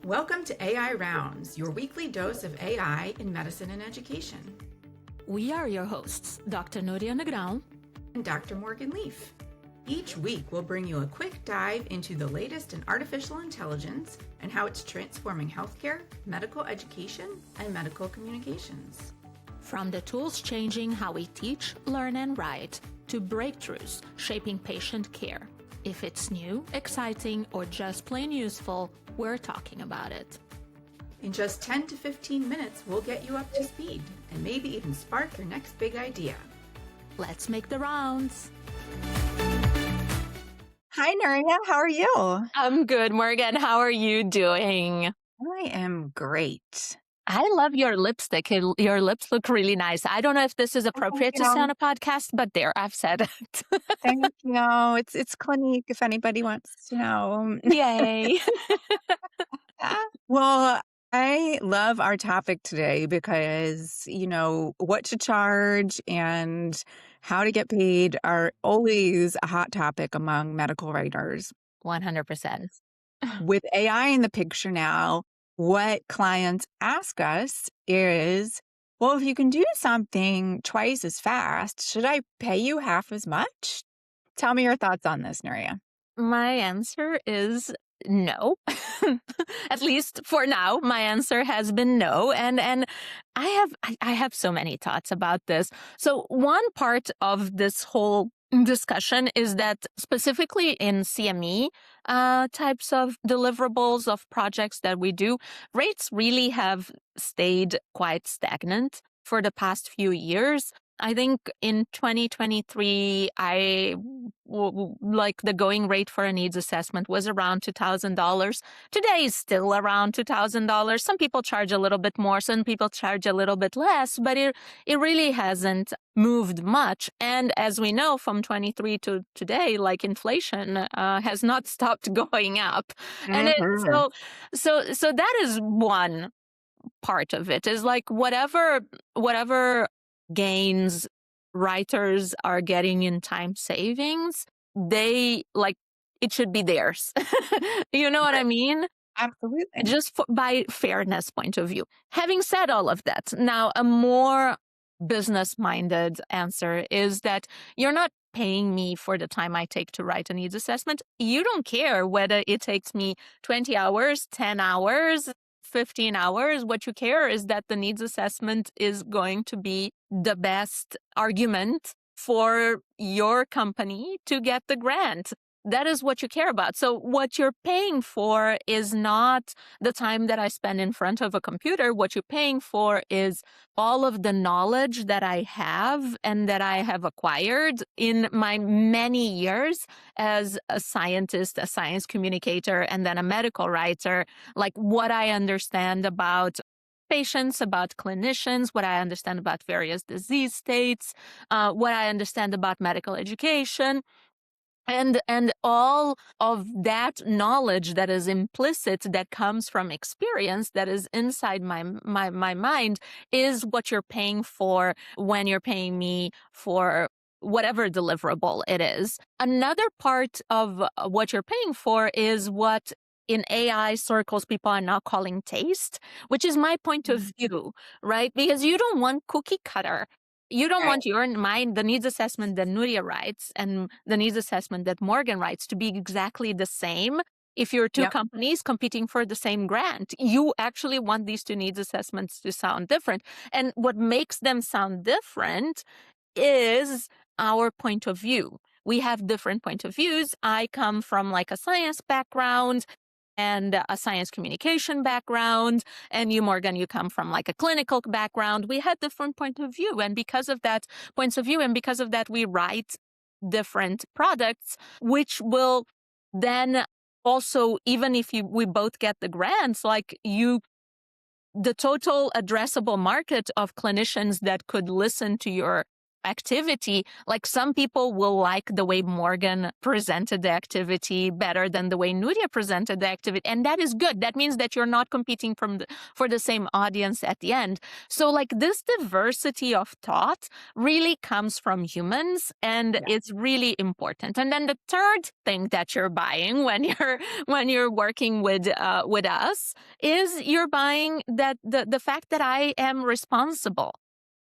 Welcome to AI Rounds, your weekly dose of AI in medicine and education. We are your hosts, Dr. Nuria and Dr. Morgan Leaf. Each week, we'll bring you a quick dive into the latest in artificial intelligence and how it's transforming healthcare, medical education, and medical communications. From the tools changing how we teach, learn, and write, to breakthroughs shaping patient care. If it's new, exciting, or just plain useful, we're talking about it. In just 10 to 15 minutes, we'll get you up to speed and maybe even spark your next big idea. Let's make the rounds. Hi, Nuria. How are you? I'm good, Morgan. How are you doing? I am great. I love your lipstick. Your lips look really nice. I don't know if this is appropriate to say on a podcast, but there, I've said it. Thank you. It's Clinique if anybody wants to know. Yay. Well, I love our topic today because, what to charge and how to get paid are always a hot topic among medical writers. 100%. With AI in the picture now, what clients ask us is, well, if you can do something twice as fast, should I pay you half as much? Tell me your thoughts on this, Nuria. My answer is no. At least for now, my answer has been no. And I have so many thoughts about this. So one part of this whole discussion is that specifically in CME types of deliverables of projects that we do, rates really have stayed quite stagnant for the past few years. I think in 2023, the going rate for a needs assessment was around $2,000. Today is still around $2,000. Some people charge a little bit more, some people charge a little bit less, but it really hasn't moved much. And as we know from 23 to today, inflation has not stopped going up. And so that is one part of it, is whatever gains writers are getting in time savings, it should be theirs. You know what I mean? Absolutely. Just by fairness point of view. Having said all of that, now a more business-minded answer is that you're not paying me for the time I take to write a needs assessment. You don't care whether it takes me 20 hours, 10 hours, 15 hours. What you care is that the needs assessment is going to be the best argument for your company to get the grant. That is what you care about. So what you're paying for is not the time that I spend in front of a computer. What you're paying for is all of the knowledge that I have and that I have acquired in my many years as a scientist, a science communicator, and then a medical writer, what I understand about patients, about clinicians, what I understand about various disease states, what I understand about medical education. And all of that knowledge that is implicit, that comes from experience, that is inside my mind, is what you're paying for when you're paying me for whatever deliverable it is. Another part of what you're paying for is what in AI circles people are now calling taste, which is my point of view, right? Because you don't want cookie cutter. You don't want the needs assessment that Nuria writes and the needs assessment that Morgan writes to be exactly the same. If you're two companies competing for the same grant, you actually want these two needs assessments to sound different. And what makes them sound different is our point of view. We have different point of views. I come from a science background and a science communication background, and you, Morgan, you come from a clinical background. We had different point of view, and because of that points of view, and because of that, we write different products, which will then also, even if we both get the grants, the total addressable market of clinicians that could listen to your activity, like some people will like the way Morgan presented the activity better than the way Nuria presented the activity. And that is good. That means that you're not competing for the same audience at the end. So like this diversity of thought really comes from humans, and it's really important. And then the third thing that you're buying when you're working with us is you're buying that the fact that I am responsible.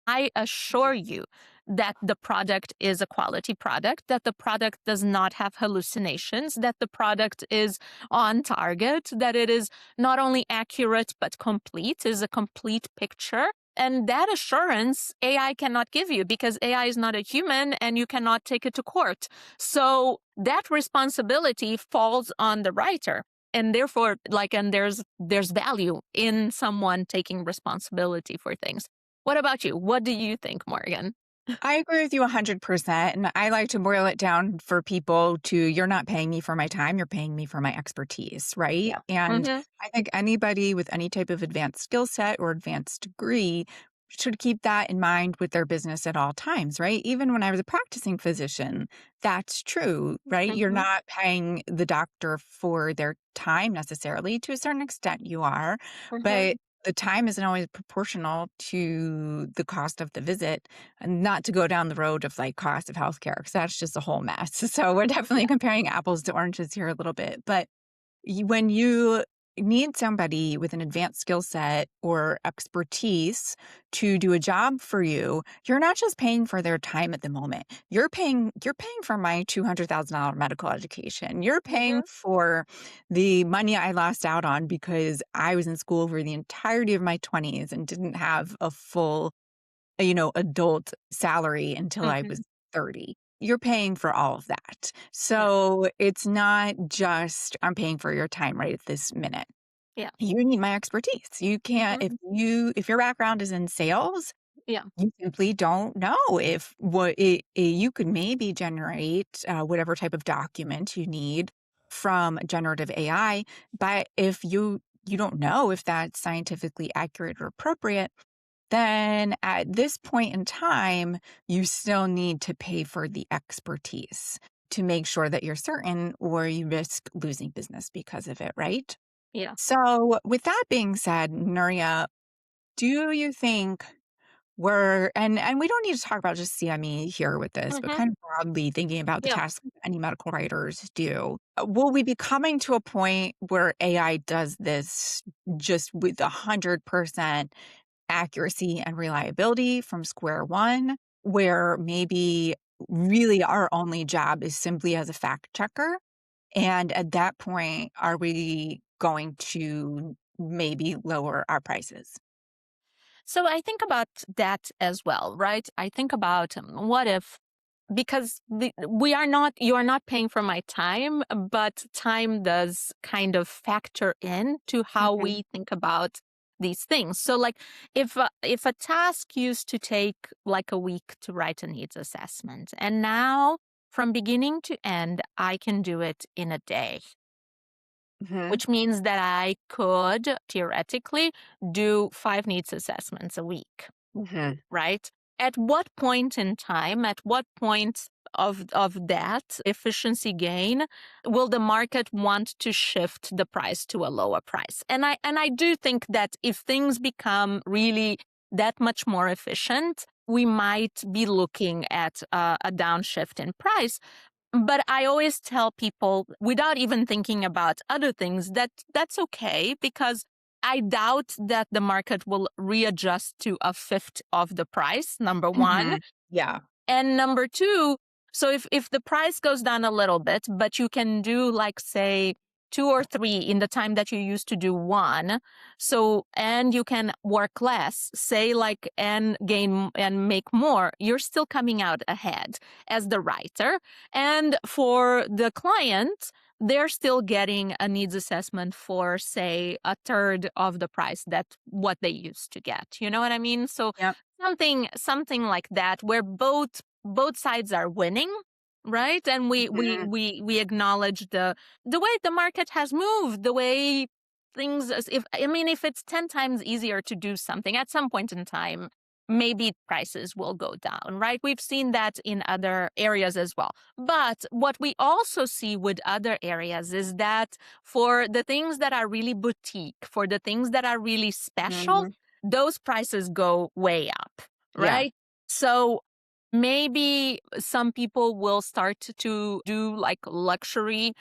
I assure you that the product is a quality product, that the product does not have hallucinations, that the product is on target, that it is not only accurate but complete, is a complete picture. And that assurance AI cannot give you because AI is not a human and you cannot take it to court. So that responsibility falls on the writer. And therefore, and there's value in someone taking responsibility for things. What about you? What do you think, Morgan? I agree with you 100%. And I like to boil it down for people to, you're not paying me for my time, you're paying me for my expertise, right? Yeah. And I think anybody with any type of advanced skill set or advanced degree should keep that in mind with their business at all times, right? Even when I was a practicing physician, that's true, right? You're not paying the doctor for their time necessarily. To a certain extent, you are, but the time isn't always proportional to the cost of the visit, and not to go down the road of like cost of healthcare, because that's just a whole mess. So we're definitely comparing apples to oranges here a little bit. But when you need somebody with an advanced skill set or expertise to do a job for you, you're not just paying for their time at the moment. You're paying for my $200,000 medical education. You're paying for the money I lost out on because I was in school for the entirety of my 20s and didn't have a full, adult salary until I was 30. You're paying for all of that. So it's not just I'm paying for your time right at this minute. Yeah. You need my expertise. You can't, if your background is in sales, you simply don't know if you could maybe generate whatever type of document you need from generative AI. But if you don't know if that's scientifically accurate or appropriate, then at this point in time, you still need to pay for the expertise to make sure that you're certain, or you risk losing business because of it, right? Yeah. So with that being said, Nuria, do you think and we don't need to talk about just CME here with this, but kind of broadly thinking about the tasks any medical writers do, will we be coming to a point where AI does this just with 100% accuracy and reliability from square one, where maybe really our only job is simply as a fact checker? And at that point, are we going to maybe lower our prices? So I think about that as well, right? I think about what if, because you are not paying for my time, but time does kind of factor in to how we think about these things. So like if a task used to take like a week to write a needs assessment, and now from beginning to end, I can do it in a day. Which means that I could theoretically do 5 needs assessments a week, right? At what point in time, at what point of that efficiency gain will the market want to shift the price to a lower price? And I do think that if things become really that much more efficient, we might be looking at a downshift in price. But I always tell people, without even thinking about other things, that that's okay, because I doubt that the market will readjust to a fifth of the price, number one. Yeah. And number two, so if the price goes down a little bit, but you can do like, say, 2 or 3 in the time that you used to do 1. So, and you can work less, say like, and gain and make more, you're still coming out ahead as the writer. And for the client, they're still getting a needs assessment for, say, a third of the price that what they used to get. You know what I mean? So something like that, where both sides are winning. Right. And we acknowledge the way the market has moved, the way things, if it's 10 times easier to do something at some point in time, maybe prices will go down, right? We've seen that in other areas as well. But what we also see with other areas is that for the things that are really boutique, for the things that are really special, Mhm. those prices go way up, Yeah. right? So maybe some people will start to do like luxury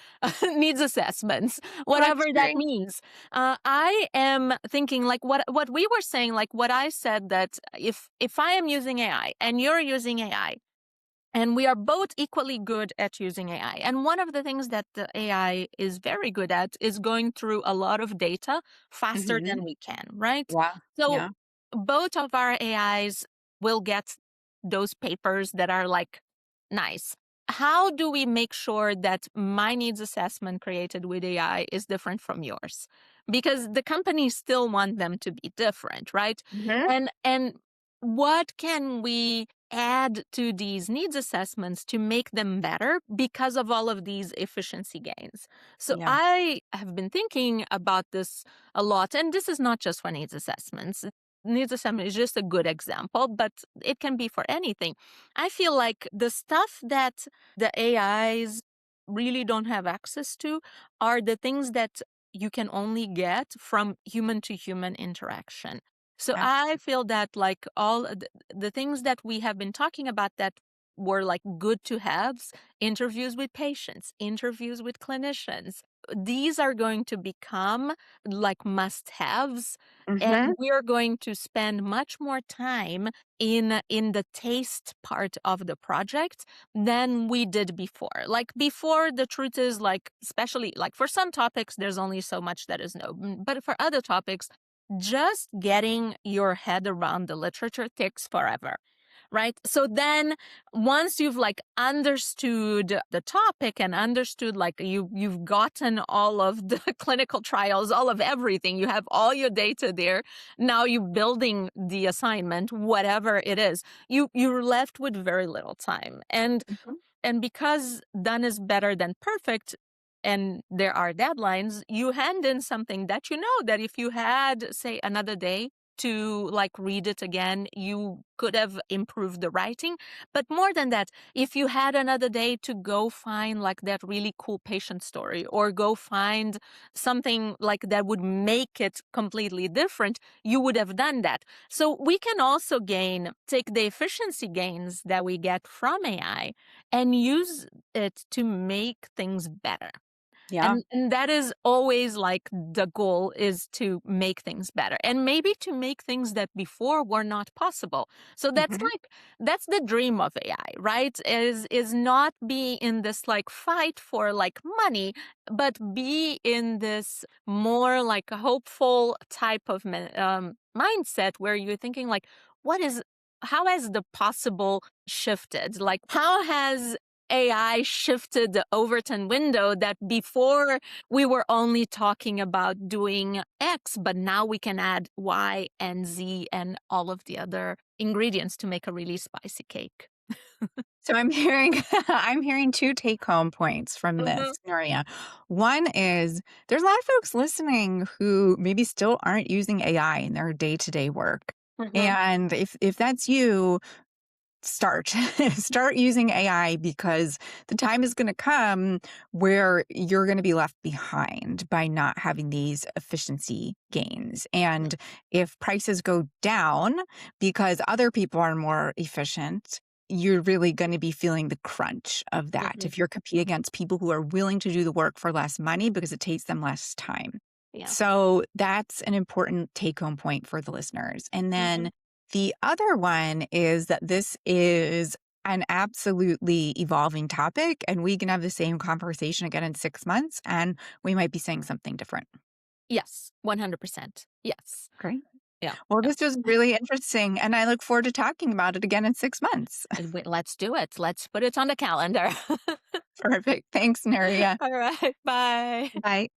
needs assessments, whatever that Luxury. means. I am thinking like what we were saying, like what I said, that if I am using AI and you're using AI, and we are both equally good at using AI. And one of the things that the AI is very good at is going through a lot of data faster Mhm. than we can, right? Yeah. So Yeah. both of our AIs will get those papers that are like nice. How do we make sure that my needs assessment created with AI is different from yours? Because the companies still want them to be different, right? Mhm. And what can we add to these needs assessments to make them better because of all of these efficiency gains? So Yeah. I have been thinking about this a lot, and this is not just for needs assessments. Needs assessment is just a good example, but it can be for anything. I feel like the stuff that the AIs really don't have access to are the things that you can only get from human to human interaction. So I Absolutely. feel that like all the things that we have been talking about that were like good to haves, interviews with patients, interviews with clinicians, these are going to become like must haves. And Mhm. we're going to spend much more time in the taste part of the project than we did before. Like before, the truth is like, especially like for some topics, there's only so much that is known. But for other topics, just getting your head around the literature takes forever, right? So then once you've like understood the topic and understood like you've gotten all of the clinical trials, all of everything, you have all your data there. Now you're building the assignment, whatever it is, you're left with very little time. Mhm. And because done is better than perfect, and there are deadlines, you hand in something that you know that if you had, say, another day to like read it again, you could have improved the writing. But more than that, if you had another day to go find like that really cool patient story or go find something like that would make it completely different, you would have done that. So we can also take the efficiency gains that we get from AI and use it to make things better. Yeah. And that is always like the goal, is to make things better and maybe to make things that before were not possible. So Mhm. that's the dream of AI, right? Is not be in this like fight for like money, but be in this more like a hopeful type of mindset where you're thinking like, what is how has the possible shifted? Like, how has AI shifted the Overton window that before we were only talking about doing X, but now we can add Y and Z and all of the other ingredients to make a really spicy cake. So I'm hearing I'm hearing two take-home points from this, Mm-hmm. Nuria. One is there's a lot of folks listening who maybe still aren't using AI in their day-to-day work. Mm-hmm. And if that's you, start start using AI, because the time is going to come where you're going to be left behind by not having these efficiency gains. And if prices go down because other people are more efficient, you're really going to be feeling the crunch of that Mm-hmm. if you're competing against people who are willing to do the work for less money because it takes them less time. Yeah. So that's an important take home point for the listeners. And Mm-hmm. then the other one is that this is an absolutely evolving topic, and we can have the same conversation again in 6 months, and we might be saying something different. Yes, 100%. Yes. Great. Yeah. Well, Yeah. this was really interesting, and I look forward to talking about it again in 6 months. Let's do it. Let's put it on the calendar. Perfect. Thanks, Nuria. All right. Bye. Bye.